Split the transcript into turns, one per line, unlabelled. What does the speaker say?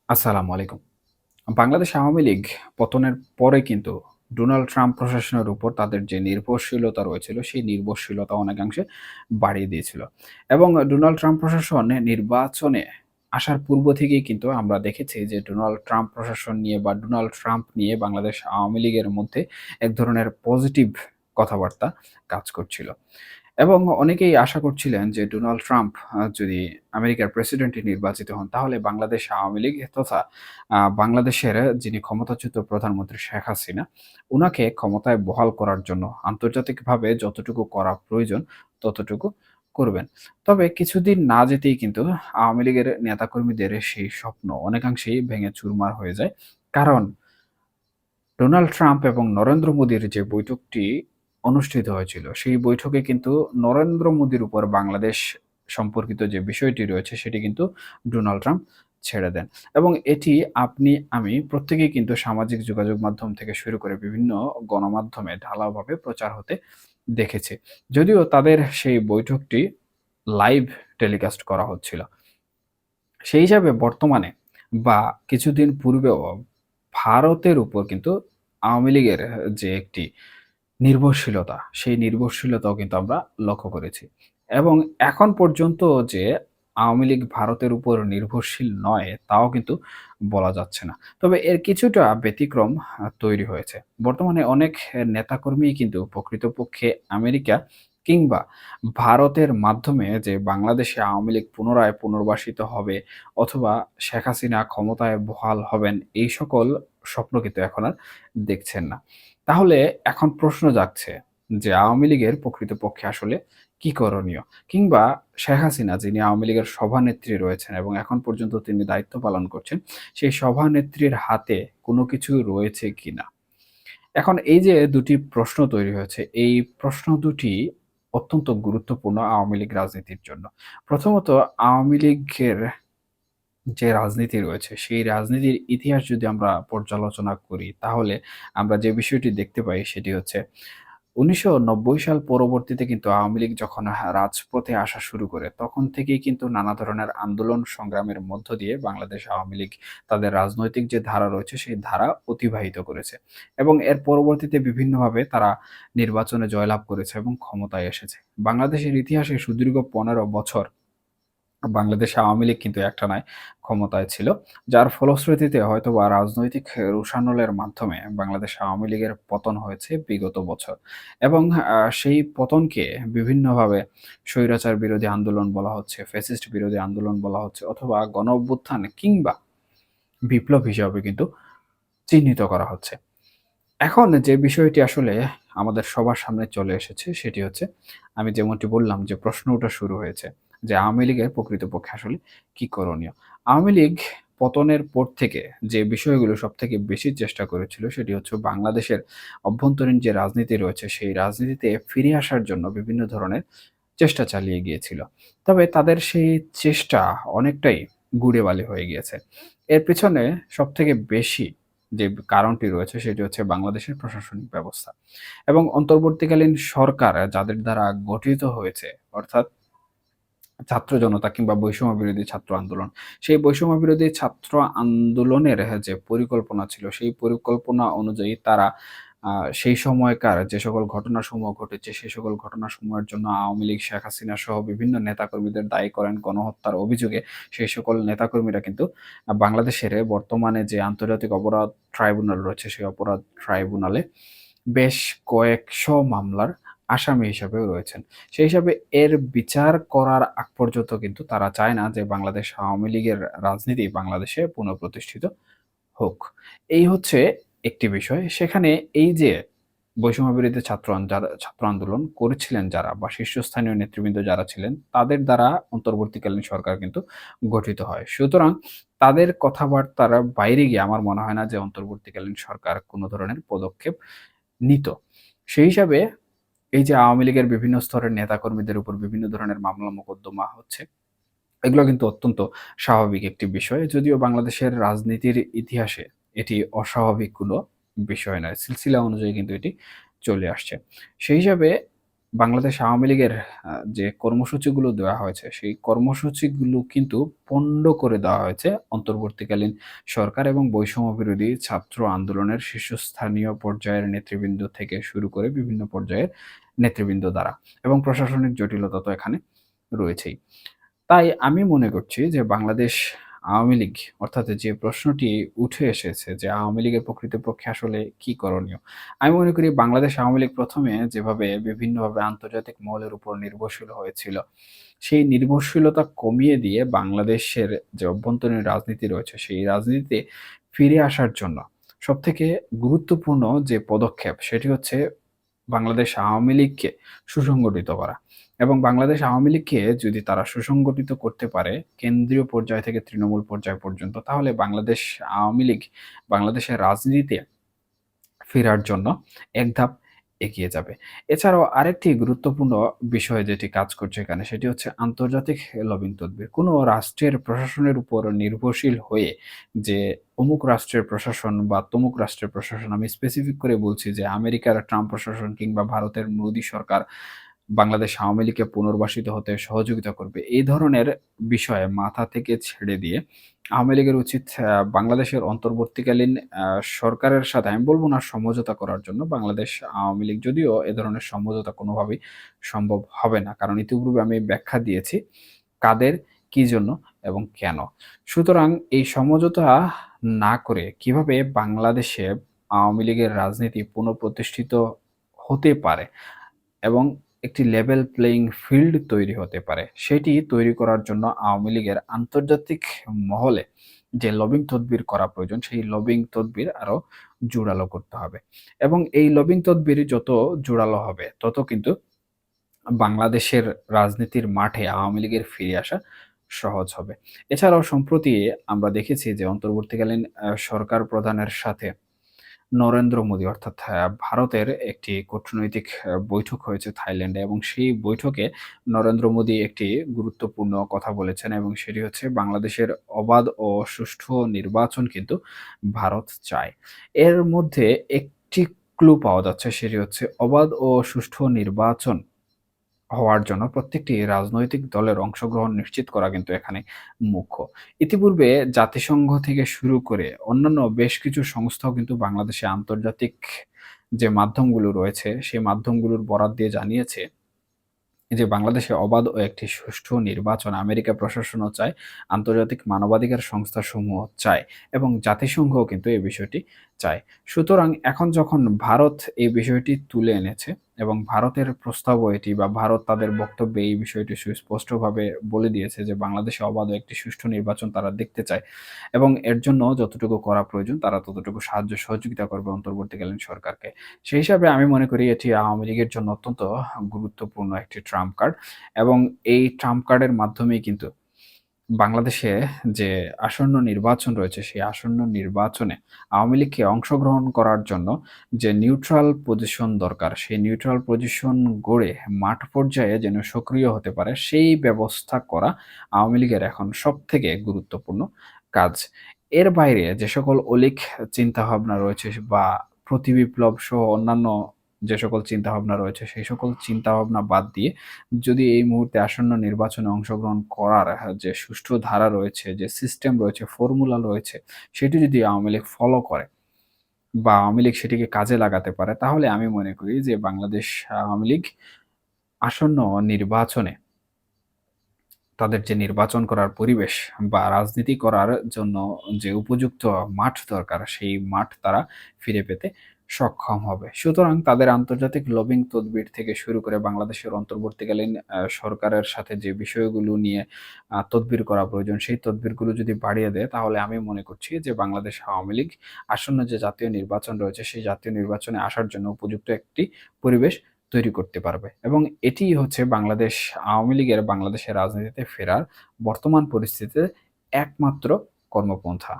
আসসালামু আলাইকুম। বাংলাদেশ আওয়ামী লীগ পতনের পরে কিন্তু ডোনাল্ড ট্রাম্প প্রশাসনের উপর তাদের যে নির্ভরশীলতা রয়েছিল, সেই নির্ভরশীলতা অনেকাংশে বাড়িয়ে দিয়েছিল। এবং ডোনাল্ড ট্রাম্প প্রশাসন নির্বাচনে আসার পূর্ব থেকেই কিন্তু আমরা দেখেছি যে ডোনাল্ড ট্রাম্প প্রশাসন নিয়ে বা ডোনাল্ড ট্রাম্প নিয়ে বাংলাদেশ আওয়ামী লীগের মধ্যে এক ধরনের পজিটিভ কথাবার্তা কাজ করছিল। এবং অনেকেই আশা করছিলেন যে ডোনাল্ড ট্রাম্প যদি আমেরিকার প্রেসিডেন্টে নির্বাচিত হন তাহলে বাংলাদেশ আওয়ামী লীগ তথা বাংলাদেশের যিনি ক্ষমতাচ্যুত প্রধানমন্ত্রী শেখ হাসিনা, উনাকে ক্ষমতায় বহাল করার জন্য আন্তর্জাতিকভাবে যতটুকু করা প্রয়োজন ততটুকু করবেন। তবে কিছুদিন না যেতেই কিন্তু আওয়ামী লীগের নেতাকর্মীদের সেই স্বপ্ন অনেকাংশেই ভেঙে চুরমার হয়ে যায়। কারণ ডোনাল্ড ট্রাম্প এবং নরেন্দ্র মোদির যে বৈঠকটি অনুষ্ঠিত হয়েছিল, সেই বৈঠকে কিন্তু নরেন্দ্র মোদির উপর বাংলাদেশ সম্পর্কিত যে বিষয়টি রয়েছে, সেটি কিন্তু ডোনাল্ড ট্রাম্প ছেড়ে দেন। এবং এটি আপনি আমি প্রত্যেকেই কিন্তু সামাজিক যোগাযোগ মাধ্যম থেকে শুরু করে বিভিন্ন গণমাধ্যমে ঢালাওভাবে প্রচার হতে দেখেছি। যদিও তাদের সেই বৈঠকটি লাইভ টেলিকাস্ট করা হচ্ছিল। সেই হিসাবে বর্তমানে বা কিছুদিন পূর্বেও ভারতের উপর কিন্তু আওয়ামী লীগের যে একটি নির্ভরশীলতা, সেই নির্ভরশীলতাও কিন্তু আমরা লক্ষ্য করেছি। এবং এখন পর্যন্ত যে আওয়ামী লীগ ভারতের উপর নির্ভরশীল নয়, তাও কিন্তু বলা যাচ্ছে না। তবে এর কিছুটা ব্যতিক্রম তৈরি হয়েছে। বর্তমানে অনেক নেতাকর্মীই কিন্তু প্রকৃতপক্ষে আমেরিকা কিংবা ভারতের মাধ্যমে যে বাংলাদেশে আওয়ামী লীগ পুনরায় পুনর্বাসিত হবে অথবা শেখ হাসিনা ক্ষমতায় বহাল হবেন, এই সকল স্বপ্ন কিন্তু এখন আর দেখছেন না। তাহলে এখন প্রশ্ন জাগছে যে আওয়ামী লীগের প্রকৃতপক্ষে আসলে কি করণীয়? কিংবা শেখ হাসিনা যিনি আওয়ামী লীগের সভানেত্রী রয়েছেন এবং এখন পর্যন্ত তিনি দায়িত্ব পালন করছেন, সেই সভানেত্রীর হাতে কোনো কিছু রয়েছে কিনা? এখন এই যে দুটি প্রশ্ন তৈরি হয়েছে, এই প্রশ্ন দুটি অত্যন্ত গুরুত্বপূর্ণ আওয়ামী লীগ রাজনীতির জন্য। প্রথমত আওয়ামী লীগের যে রাজনীতি রয়েছে, সেই রাজনীতির ইতিহাস যদি আমরা পর্যালোচনা করি, তাহলে আমরা যে বিষয়টি দেখতে পাই সেটি হচ্ছে ১৯৯০ সাল পরবর্তীতে কিন্তু আওয়ামী লীগ যখন রাজপথে আসা শুরু করে, তখন থেকেই কিন্তু নানা ধরনের আন্দোলন সংগ্রামের মধ্য দিয়ে বাংলাদেশ আওয়ামী লীগ তাদের রাজনৈতিক যে ধারা রয়েছে, সেই ধারা অতিবাহিত করেছে। এবং এর পরবর্তীতে বিভিন্নভাবে তারা নির্বাচনে জয়লাভ করেছে এবং ক্ষমতায় এসেছে। বাংলাদেশের ইতিহাসে সুদীর্ঘ ১৫ বছর বাংলাদেশ আওয়ামী লীগ কিন্তু একটানায় ক্ষমতায় ছিল। যার ফলশ্রুতিতে হয়তোবা রাজনৈতিক রোষানলের মাধ্যমে বাংলাদেশ আওয়ামী লীগের পতন হয়েছে বিগত বছর। এবং সেই পতনকে বিভিন্নভাবে স্বৈরাচার বিরোধী আন্দোলন বলা হচ্ছে, ফ্যাসিস্ট বিরোধী আন্দোলন বলা হচ্ছে অথবা গণঅভ্যুত্থান কিংবা বিপ্লব হিসাবে কিন্তু চিহ্নিত করা হচ্ছে। এখন যে বিষয়টি আসলে আমাদের সবার সামনে চলে এসেছে সেটি হচ্ছে, আমি যেমনটি বললাম যে প্রশ্ন ওঠা শুরু হয়েছে যে আওয়ামী লীগের প্রকৃতপক্ষে আসলে কি করণীয়? আওয়ামী লীগ পতনের পর থেকে যে বিষয়গুলো সবথেকে বেশি চেষ্টা করেছিল সেটি হচ্ছে বাংলাদেশের অভ্যন্তরীণ যে রাজনীতি রয়েছে সেই রাজনীতিতে ফিরে আসার জন্য বিভিন্ন ধরনের চেষ্টা চালিয়ে গিয়েছিল। তবে তাদের সেই চেষ্টা অনেকটাই গুড়ে বালি হয়ে গিয়েছে। এর পেছনে সবথেকে বেশি যে কারণটি রয়েছে সেটি হচ্ছে বাংলাদেশের প্রশাসনিক ব্যবস্থা। এবং অন্তর্বর্তীকালীন সরকার যাদের দ্বারা গঠিত হয়েছে, অর্থাৎ ছাত্র জনতা কিংবা বৈষম্য বিরোধী ছাত্র আন্দোলন। সেই বৈষম্য বিরোধী ছাত্র আন্দোলনের যে পরিকল্পনা ছিল, সেই পরিকল্পনা অনুযায়ী তারা আ সেই সময়কার যে সকল ঘটনাসমূহ ঘটেছে, সে সকল ঘটনাসমূহের জন্য আওয়ামী লীগ, শেখ হাসিনা সহ বিভিন্ন নেতাকর্মীদের দায়ী করেন গণহত্যার অভিযোগে। সেই সকল নেতাকর্মীরা কিন্তু বাংলাদেশের বর্তমানে যে আন্তর্জাতিক অপরাধ ট্রাইব্যুনাল রয়েছে, সেই অপরাধ ট্রাইব্যুনালে বেশ কয়েকশ মামলার আসামি হিসাবেও রয়েছেন। সেই হিসাবে এর বিচার করার আগ পর্যন্ত কিন্তু তারা চায় না যে বাংলাদেশ আওয়ামী লীগের রাজনীতি বাংলাদেশে পুনঃপ্রতিষ্ঠিত হোক। এই হচ্ছে একটি বিষয়। সেখানে এই যে বৈষম্য বিরোধী ছাত্র আন্দোলন করেছিলেন যারা বা শীর্ষস্থানীয় নেতৃবৃন্দ যারা ছিলেন, তাদের দ্বারা অন্তর্বর্তীকালীন সরকার কিন্তু গঠিত হয়। সুতরাং তাদের কথাবার্তার বাইরে গিয়ে আমার মনে হয় না যে অন্তর্বর্তীকালীন সরকার কোন ধরনের পদক্ষেপ নিত। সেই হিসাবে এই যে আওয়ামী লীগের বিভিন্ন স্তরের নেতাকর্মীদের উপর বিভিন্ন ধরনের মামলা মোকদ্দমা হচ্ছে, এগুলো কিন্তু অত্যন্ত স্বাভাবিক একটি বিষয়। যদিও বাংলাদেশের রাজনীতির ইতিহাসে এটি অস্বাভাবিক কোনো বিষয় নয়। সিলসিলা অনুযায়ী কিন্তু এটি চলে আসছে। সেই হিসাবে বাংলাদেশ আওয়ামী লীগের যে কর্মসূচিগুলো দেওয়া হয়েছে, সেই কর্মসূচিগুলো কিন্তু পণ্ড করে দেওয়া হয়েছে অন্তর্বর্তীকালীন সরকার এবং বৈষম্য বিরোধী ছাত্র আন্দোলনের শীর্ষস্থানীয় পর্যায়ের নেতৃবৃন্দ থেকে শুরু করে বিভিন্ন পর্যায়ের নেতৃবৃন্দ দ্বারা, এবং প্রশাসনিক জটিলতা তো এখানে রয়েছেই। তাই আমি মনে করছি যে বাংলাদেশ আওয়ামী লীগ, অর্থাৎ যে প্রশ্নটি উঠে এসেছে যে আওয়ামী লীগের প্রকৃতপক্ষে আসলে কি করণীয়? আমি মনে করি বাংলাদেশ আওয়ামী লীগ ১ম এ যেভাবে বিভিন্নভাবে আন্তর্জাতিক মহলের উপর নির্ভরশীল হয়েছিল, সেই নির্ভরশীলতা কমিয়ে দিয়ে বাংলাদেশের যে অভ্যন্তরীণ রাজনীতি রয়েছে, সেই রাজনীতিতে ফিরে আসার জন্য সবথেকে গুরুত্বপূর্ণ যে পদক্ষেপ সেটি হচ্ছে বাংলাদেশ আওয়ামী লীগকে সুসংগঠিত করা। এবং বাংলাদেশ আওয়ামী লীগকে যদি তারা সুসংগঠিত করতে পারে কেন্দ্রীয় পর্যায় থেকে তৃণমূল পর্যায় পর্যন্ত, তাহলে বাংলাদেশ আওয়ামী লীগ বাংলাদেশের রাজনীতিতে ফেরার জন্য এক ধাপ এগিয়ে যাবে। এছাড়াও আরেকটি গুরুত্বপূর্ণ বিষয় যেটি কাজ করছে এখানে, সেটি হচ্ছে আন্তর্জাতিক লবিং তদবির। কোনো রাষ্ট্রের প্রশাসনের উপর নির্ভরশীল হয়ে যে অমুক রাষ্ট্রের প্রশাসন বা তমুক রাষ্ট্রের প্রশাসন, আমি স্পেসিফিক করে বলছি যে আমেরিকার ট্রাম্প প্রশাসন কিংবা ভারতের মোদি সরকার বাংলাদেশ আওয়ামী লীগকে পুনর্বাসিত হতে সহযোগিতা করবে। এই ধরনের বিষয়ে মাথা থেকে ছেড়ে দিয়ে আওয়ামী লীগের উচিত বাংলাদেশের অন্তর্বর্তীকালীন আ সরকারের সাথে, আমি বলব না সমঝোতা করার জন্য। বাংলাদেশ আওয়ামী লীগ যদিও এ ধরনের সমঝোতা কোনোভাবেই সম্ভব হবে না। কারণ ইতিপূর্বে আমি ব্যাখ্যা দিয়েছি কাদের, কি জন্য এবং কেন। সুতরাং এই সমঝোতা না করে কিভাবে বাংলাদেশে আওয়ামী লীগের রাজনীতি পুনঃপ্রতিষ্ঠিত হতে পারে এবং একটি লেভেল প্লেইং ফিল্ড তৈরি হতে পারে, সেটি তৈরি করার জন্য আওয়ামী লীগের আন্তর্জাতিক মহলে যে লবিং তদবির করা প্রয়োজন, সেই লবিং তদবির আরো জোরালো করতে হবে। এবং এই লবিং তদবির যত জোরালো হবে, তত কিন্তু বাংলাদেশের রাজনীতির মাঠে আওয়ামী লীগের ফিরে আসা সহজ হবে। এছাড়াও সম্প্রতি আমরা দেখেছি যে অন্তর্বর্তীকালীন সরকার প্রধানের সাথে নরেন্দ্র মোদী, অর্থাৎ ভারতের একটি কূটনৈতিক বৈঠক হয়েছে থাইল্যান্ডে, এবং সেই বৈঠকে নরেন্দ্র মোদী একটি গুরুত্বপূর্ণ কথা বলেছেন, এবং সেটি হচ্ছে বাংলাদেশের অবাধ ও সুষ্ঠু নির্বাচন কিন্তু ভারত চায়। এর মধ্যে একটি ক্লু পাওয়া যাচ্ছে, সেটি হচ্ছে অবাধ ও সুষ্ঠু নির্বাচন হওয়ার জন্য প্রত্যেকটি রাজনৈতিক দলের অংশগ্রহণ নিশ্চিত করা কিন্তু এখানে মুখ্য। ইতিপূর্বে জাতিসংঘ থেকে শুরু করে অন্যান্য বেশ কিছু সংস্থাও কিন্তু বাংলাদেশে আন্তর্জাতিক যে মাধ্যমগুলো রয়েছে, সেই মাধ্যমগুলোর বরাত দিয়ে জানিয়েছে যে বাংলাদেশে অবাধ ও একটি সুষ্ঠু নির্বাচন আমেরিকা প্রশাসনও চায়, আন্তর্জাতিক মানবাধিকার সংস্থাসমূহ চায়, এবং জাতিসংঘও কিন্তু এই বিষয়টি চায়। সুতরাং এখন যখন ভারত এই বিষয়টি তুলে এনেছে এবং ভারতের প্রস্তাবও এটি, বা ভারত তাদের বক্তব্যে এই বিষয়টি সুস্পষ্টভাবে বলে দিয়েছে যে বাংলাদেশে অবাধ ও একটি সুষ্ঠু নির্বাচন তারা দেখতে চায়, এবং এর জন্য যতটুকু করা প্রয়োজন তারা ততটুকু সাহায্য সহযোগিতা করবে অন্তর্বর্তীকালীন সরকারকে। সেই হিসাবে আমি মনে করি এটি আওয়ামী লীগের জন্য অত্যন্ত গুরুত্বপূর্ণ একটি ট্রাম্প কার্ড, এবং এই ট্রাম্প কার্ডের মাধ্যমেই কিন্তু বাংলাদেশে যে আসন্ন নির্বাচন রয়েছে, সেই আসন্ন নির্বাচনে আওয়ামী লীগকে অংশগ্রহণ করার জন্য যে নিউট্রাল পজিশন দরকার, সেই নিউট্রাল পজিশন গড়ে মাঠ পর্যায়ে যেন সক্রিয় হতে পারে, সেই ব্যবস্থা করা আওয়ামী লীগের এখন সবথেকে গুরুত্বপূর্ণ কাজ। এর বাইরে যে সকল অলীক চিন্তাভাবনা রয়েছে বা প্রতিবিপ্লব সহ অন্যান্য যে সকল চিন্তাভাবনা রয়েছে, সেই সকল চিন্তাভাবনা বাদ দিয়ে যদি এই মুহূর্তে আসন্ন নির্বাচনে অংশগ্রহণ করার যে সুষ্ঠু ধারা রয়েছে, যে সিস্টেম রয়েছে, ফর্মুলা রয়েছে, সেটি যদি আওয়ামী লীগ ফলো করে বা আওয়ামী লীগ সেটিকে কাজে লাগাতে পারে, তাহলে আমি মনে করি যে বাংলাদেশ আওয়ামী লীগ আসন্ন নির্বাচনে তাদের যে নির্বাচন করার পরিবেশ বা রাজনীতি করার জন্য যে উপযুক্ত মাঠ দরকার, সেই মাঠ তারা ফিরে পেতে সক্ষম হবে। সুতরাং তাদের আন্তর্জাতিক লবিং তদবির থেকে শুরু করে বাংলাদেশের অন্তর্বর্তীকালীন সরকারের সাথে যে বিষয়গুলো নিয়ে তদবির করা প্রয়োজন, সেই তদবিরগুলো যদি বাড়িয়ে দেয়, তাহলে আমি মনে করছি যে বাংলাদেশ আওয়ামী লীগ আসন্ন যে জাতীয় নির্বাচন রয়েছে, সেই জাতীয় নির্বাচনে আসার জন্য উপযুক্ত একটি পরিবেশ তৈরি করতে পারবে, এবং এটিই হচ্ছে বাংলাদেশ আওয়ামী লীগের বাংলাদেশের রাজনীতিতে ফেরার বর্তমান পরিস্থিতিতে একমাত্র কর্মপন্থা।